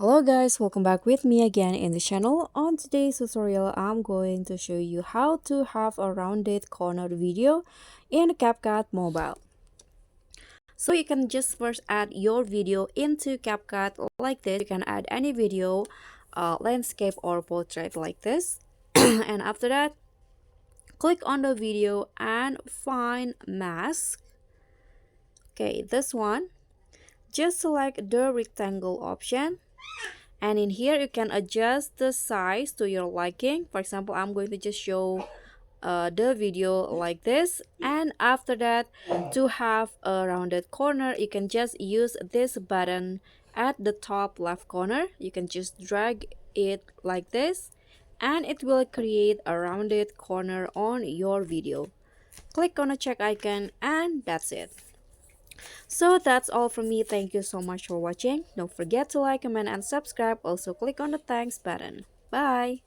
Hello guys, welcome back with me again in the channel. On today's tutorial, I'm going to show you how to have a rounded corner video in CapCut Mobile. So you can just first add your video into CapCut like this. You can add any video, landscape or portrait like this. And after that, click on the video and find mask. Okay, this one. Just select the rectangle option. And in here you can adjust the size to your liking. For example, I'm going to just show the video like this, and after that, to have a rounded corner, you can just use this button at the top left corner. You can just drag it like this and it will create a rounded corner on your video. Click on the check icon and that's it. So that's all from me. Thank you so much for watching. Don't forget to like, comment, and subscribe. Also click on the thanks button. Bye!